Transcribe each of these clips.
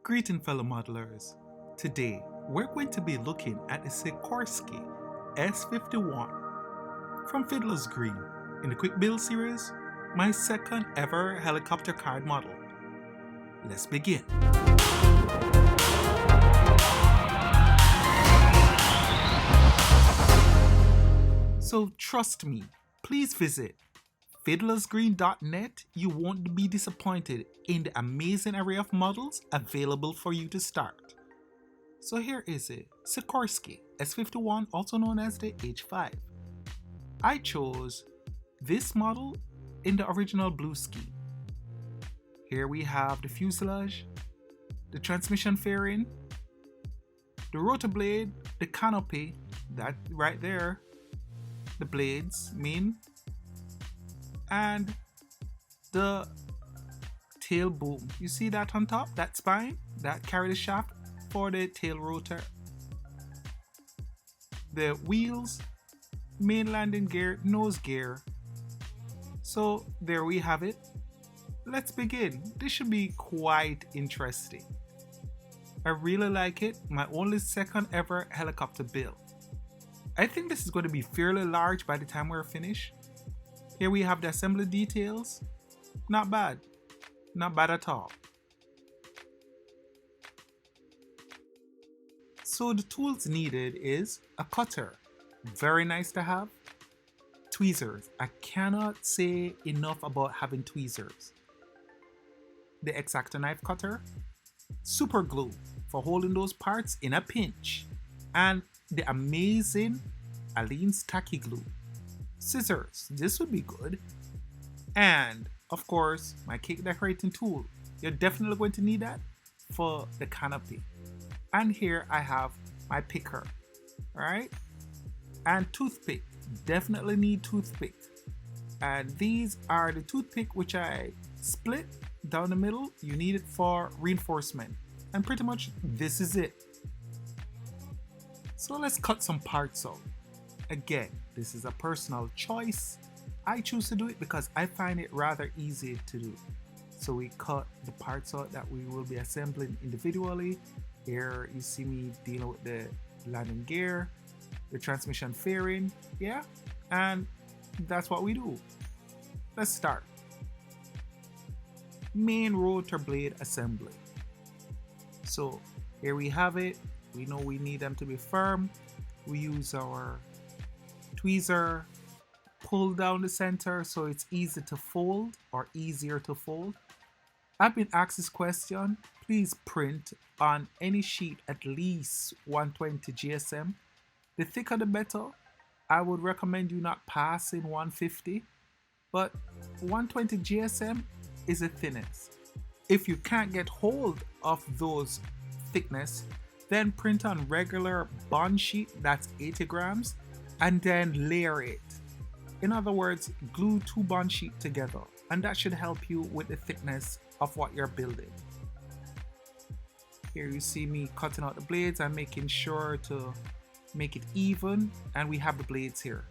Greetings fellow modelers. Today we're going to be looking at the Sikorsky S-51 from Fiddlers Green in the Quick Build series, my second ever helicopter card model. Let's begin. So trust me, please visit fiddlersgreen.net. You won't be disappointed in the amazing array of models available for you to start. So here is it, Sikorsky S-51, also known as the H5. I chose this model in the original blue scheme. Here we have the fuselage, the transmission fairing, the rotor blade, the canopy, that right there, the blades, and the tail boom. You see that on top, that spine that carry the shaft for the tail rotor. The wheels, main landing gear, nose gear. So there we have it. Let's begin. This should be quite interesting. I really like it. My only second ever helicopter build. I think this is going to be fairly large by the time we're finished. Here we have the assembly details. Not bad. Not bad at all. So the tools needed is a cutter. Very nice to have. Tweezers. I cannot say enough about having tweezers. The X-Acto knife cutter. Super glue for holding those parts in a pinch. And the amazing Aleene's tacky glue. Scissors, this would be good. And of course, my cake decorating tool. You're definitely going to need that for the canopy. And here I have my picker, alright? And toothpick, definitely need toothpick. And these are the toothpick which I split down the middle. You need it for reinforcement. And pretty much this is it. So let's cut some parts out. Again, this is a personal choice. I choose to do it because I find it rather easy to do. So we cut the parts out that we will be assembling individually. Here you see me dealing with the landing gear, the transmission fairing, yeah, and that's what we do. Let's start. Main rotor blade assembly. So here we have it. We know we need them to be firm. We use our tweezer, pull down the center so it's easy to fold or easier to fold. I've been asked this question. Please print on any sheet at least 120 GSM. The thicker the better. I would recommend you not passing 150, but 120 GSM is the thinnest. If you can't get hold of those thickness, then print on regular bond sheet that's 80 grams and then layer it. In other words, glue two bond sheets together, and that should help you with the thickness of what you're building. Here you see me cutting out the blades and making sure to make it even, and we have the blades here.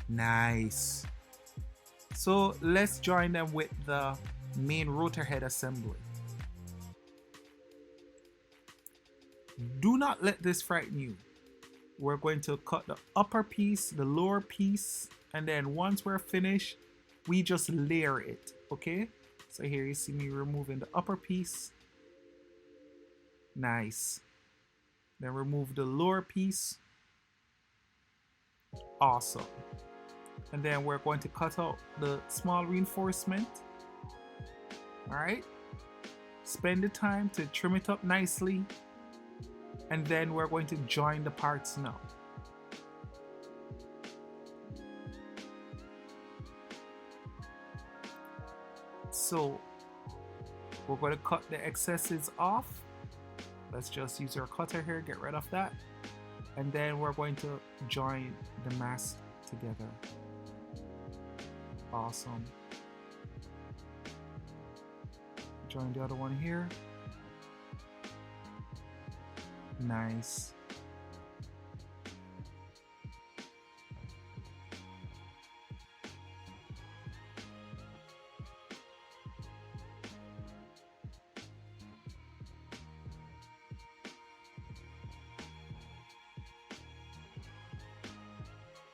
Nice. So let's join them with the main rotor head assembly. Do not let this frighten you. We're going to cut the upper piece, the lower piece, and then once we're finished, we just layer it, okay? So here you see me removing the upper piece. Nice. Then remove the lower piece. Awesome. And then we're going to cut out the small reinforcement. All right. Spend the time to trim it up nicely. And then we're going to join the parts now. So we're going to cut the excesses off. Let's just use our cutter here, get rid of that. And then we're going to join the mast together. Awesome. Join the other one here. Nice.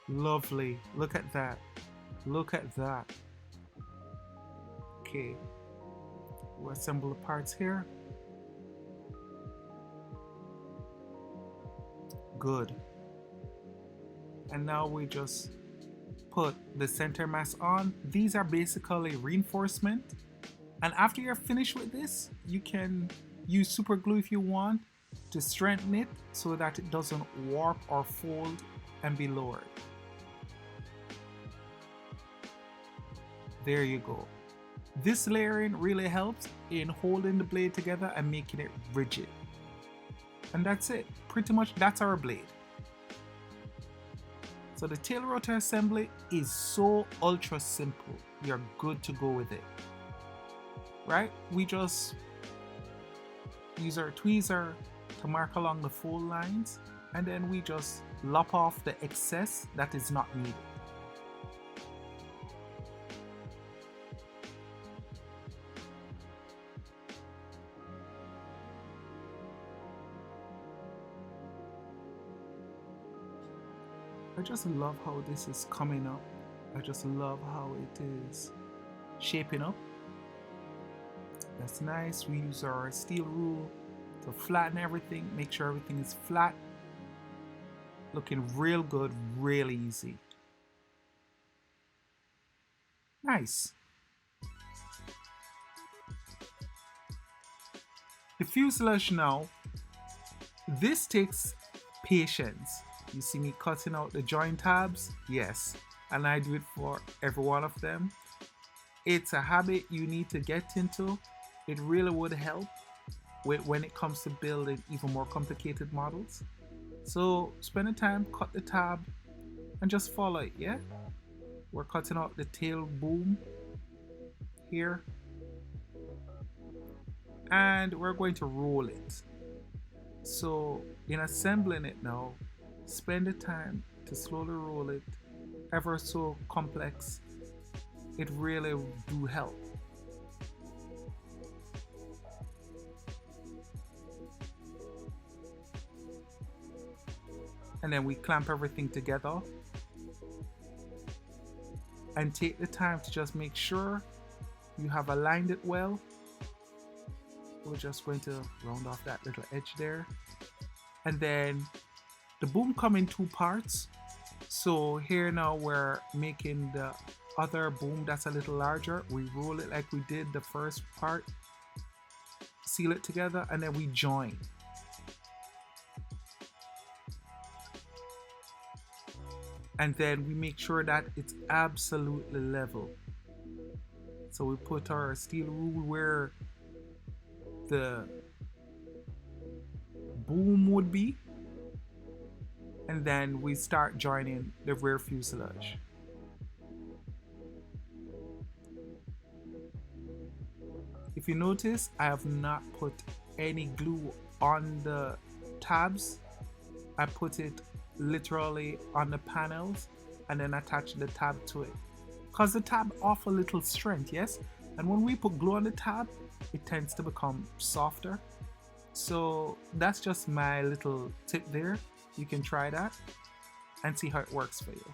Lovely. Look at that. Look at that. Okay. We'll assemble the parts here. Good. And now we just put the center mass on. These are basically reinforcement. And after you're finished with this, you can use super glue if you want to strengthen it so that it doesn't warp or fold and be lowered. There you go. This layering really helps in holding the blade together and making it rigid. And that's it. Pretty much that's our blade. So the tail rotor assembly is so ultra simple. You're good to go with it. Right? We just use our tweezer to mark along the fold lines, and then we just lop off the excess that is not needed. I just love how this is coming up. I just love how it is shaping up. That's nice. We use our steel rule to flatten everything, make sure everything is flat. Looking real good, real easy. Nice. The fuselage now, this takes patience. You see me cutting out the joint tabs? Yes, and I do it for every one of them. It's a habit you need to get into. It really would help when it comes to building even more complicated models. So spend the time, cut the tab, and just follow it, yeah? We're cutting out the tail boom here. And we're going to roll it. So in assembling it now, spend the time to slowly roll it, ever so complex. It really do help. And then we clamp everything together and take the time to just make sure you have aligned it well. We're just going to round off that little edge there. And then the boom come in two parts. So here now we're making the other boom that's a little larger. We roll it like we did the first part, seal it together, and then we join. And then we make sure that it's absolutely level. So we put our steel rule where the boom would be, and then we start joining the rear fuselage. If you notice, I have not put any glue on the tabs. I put it literally on the panels and then attach the tab to it, because the tab offers a little strength, yes, and when we put glue on the tab it tends to become softer. So that's just my little tip there. You can try that and see how it works for you.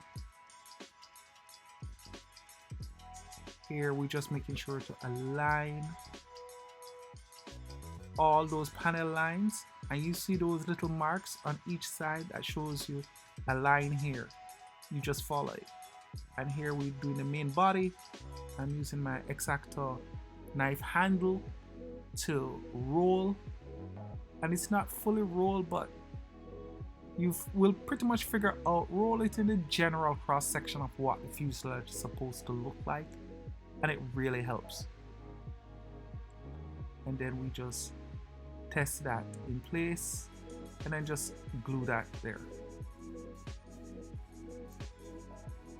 Here we're just making sure to align all those panel lines, and you see those little marks on each side that shows you a line here. You just follow it. And here we're doing the main body. I'm using my X-Acto knife handle to roll, and it's not fully rolled, but you will pretty much figure out, roll it in the general cross section of what the fuselage is supposed to look like, and it really helps. And then we just test that in place and then just glue that there.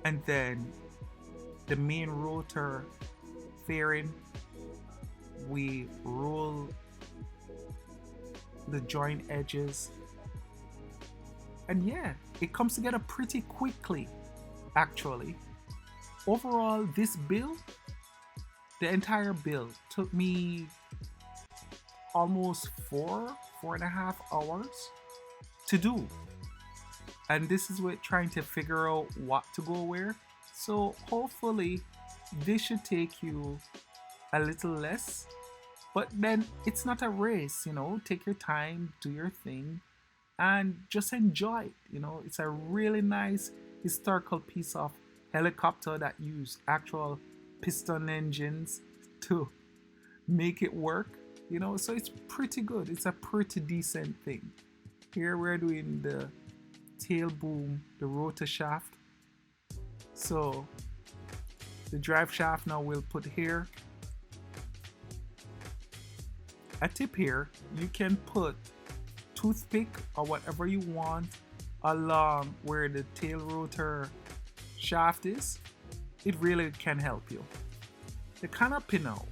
And then the main rotor fairing, we roll the joint edges, and yeah, it comes together pretty quickly actually. Overall, this build, the entire build took me almost 4.5 hours to do. And this is what trying to figure out what to go where. So hopefully this should take you a little less, but then it's not a race, you know. Take your time, do your thing, and just enjoy it. You know, it's a really nice historical piece of helicopter that use actual piston engines to make it work. You know, so it's pretty good. It's a pretty decent thing. Here we're doing the tail boom, the rotor shaft. So the drive shaft now we'll put here. A tip here, you can put toothpick or whatever you want along where the tail rotor shaft is. It really can help you. The canopy now,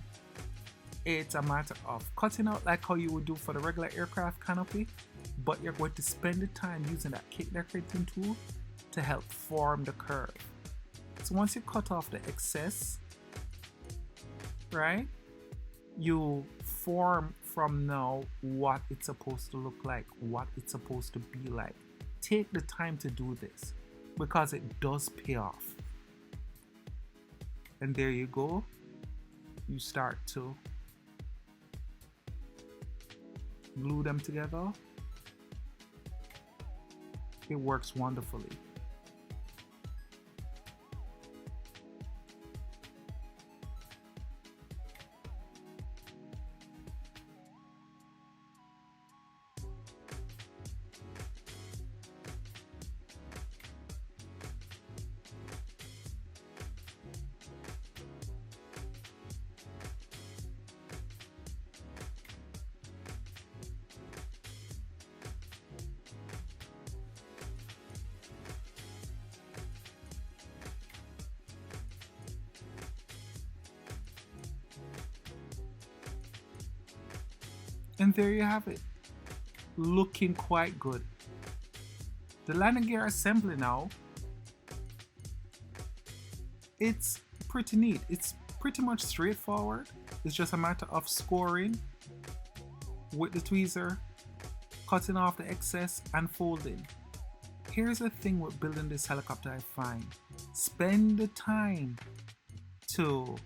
it's a matter of cutting out like how you would do for the regular aircraft canopy, but you're going to spend the time using that cake decorating tool to help form the curve. So once you cut off the excess, right, you form from now what it's supposed to look like, what it's supposed to be like. Take the time to do this because it does pay off. And there you go. You start to glue them together. It works wonderfully. And there you have it, looking quite good. The landing gear assembly now, it's pretty neat. It's pretty much straightforward. It's just a matter of scoring with the tweezer, cutting off the excess and folding. Here's the thing with building this helicopter I find. Spend the time to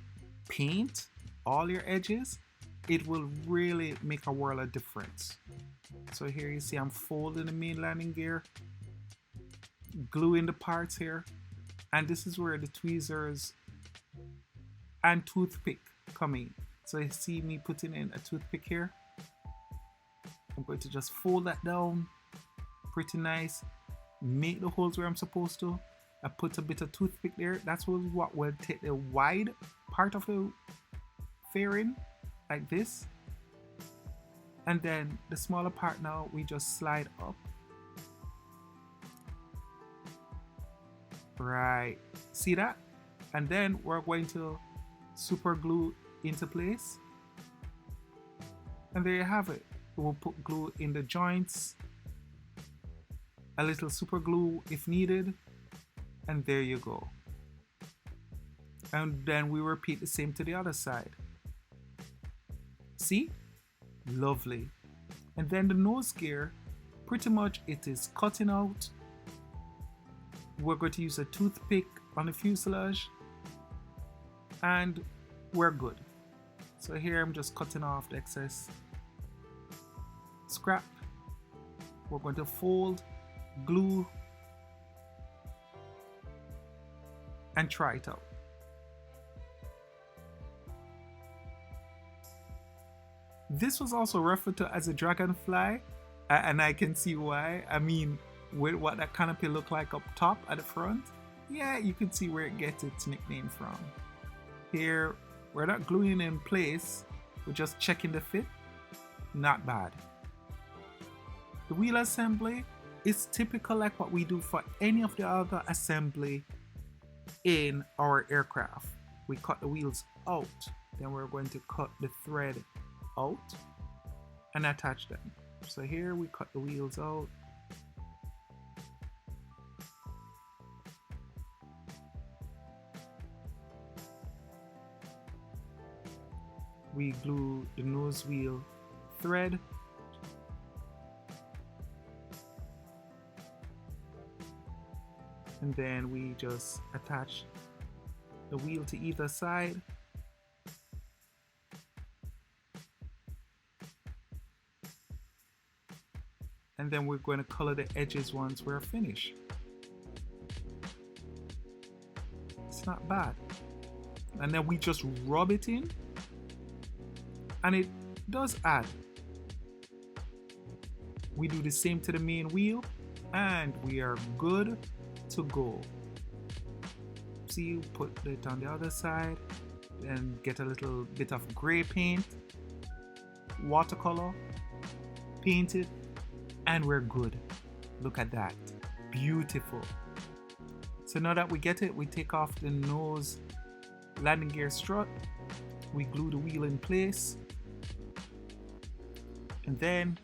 paint all your edges. It will really make a world of difference. So here you see I'm folding the main landing gear, gluing the parts here, and this is where the tweezers and toothpick come in. So you see me putting in a toothpick here. I'm going to just fold that down pretty nice, make the holes where I'm supposed to. I put a bit of toothpick there. That's what will take the wide part of the fairing like this, and then the smaller part now we just slide up. Right, see that? And then we're going to super glue into place, and there you have it. We'll put glue in the joints, a little super glue if needed, and there you go. And then we repeat the same to the other side. See? Lovely. And then the nose gear, pretty much it is cutting out. We're going to use a toothpick on the fuselage and we're good. So here I'm just cutting off the excess scrap. We're going to fold, glue, and try it out. This was also referred to as a dragonfly, and I can see why. I mean, with what that canopy looked like up top at the front, yeah, you can see where it gets its nickname from. Here, we're not gluing in place, we're just checking the fit. Not bad. The wheel assembly is typical like what we do for any of the other assembly in our aircraft. We cut the wheels out, then we're going to cut the thread out and attach them. So here we cut the wheels out. We glue the nose wheel thread. And then we just attach the wheel to either side. And then we're going to color the edges once we're finished. It's not bad. And then we just rub it in, and it does add. We do the same to the main wheel, and we are good to go. See, put it on the other side, and get a little bit of gray paint, watercolor, paint it, and we're good. Look at that, beautiful. So now that we get it, we take off the nose landing gear strut, we glue the wheel in place, and then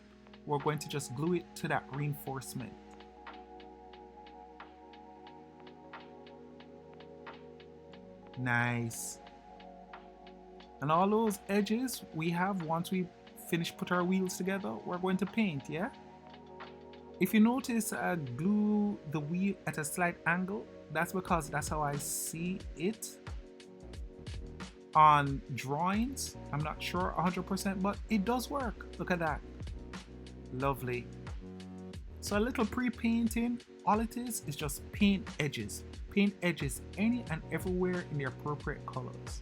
we're going to just glue it to that reinforcement. Nice. And all those edges we have, once we finish put our wheels together, we're going to paint, yeah? If you notice, I glue the wheel at a slight angle. That's because that's how I see it on drawings. I'm not sure 100%, but it does work. Look at that. Lovely. So a little pre-painting, all it is just paint edges. Paint edges any and everywhere in the appropriate colors.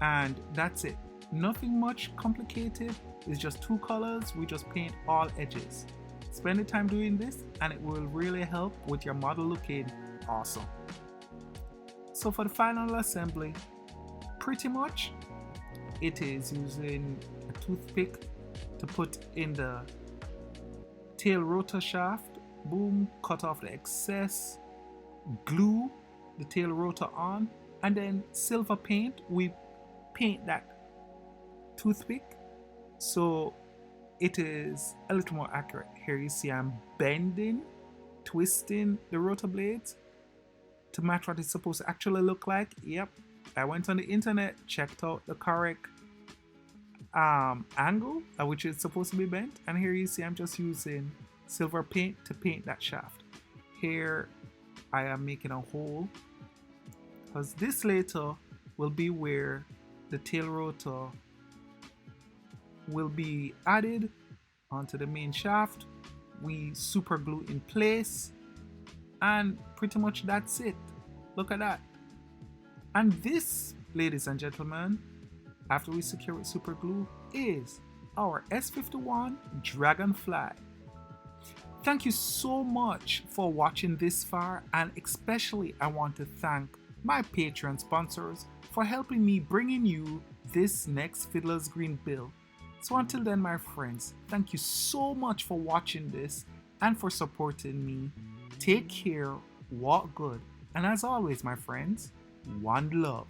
And that's it. Nothing much complicated. It's just two colors. We just paint all edges. Spend the time doing this and it will really help with your model looking awesome. So for the final assembly, pretty much it is using a toothpick to put in the tail rotor shaft. Boom, cut off the excess, glue the tail rotor on, and then silver paint. We paint that toothpick so it is a little more accurate. Here you see I'm bending, twisting the rotor blades to match what it's supposed to actually look like. Yep, I went on the internet, checked out the correct angle at which it's supposed to be bent, and here you see I'm just using silver paint to paint that shaft. Here I am making a hole because this later will be where the tail rotor will be added onto the main shaft. We super glue in place, and pretty much that's it. Look at that. And this, ladies and gentlemen, after we secure it super glue, is our S-51 Dragonfly. Thank you so much for watching this far, and especially I want to thank my Patreon sponsors for helping me bringing you this next Fiddlers Green build. So until then, my friends, thank you so much for watching this and for supporting me. Take care, walk good, and as always, my friends, one love.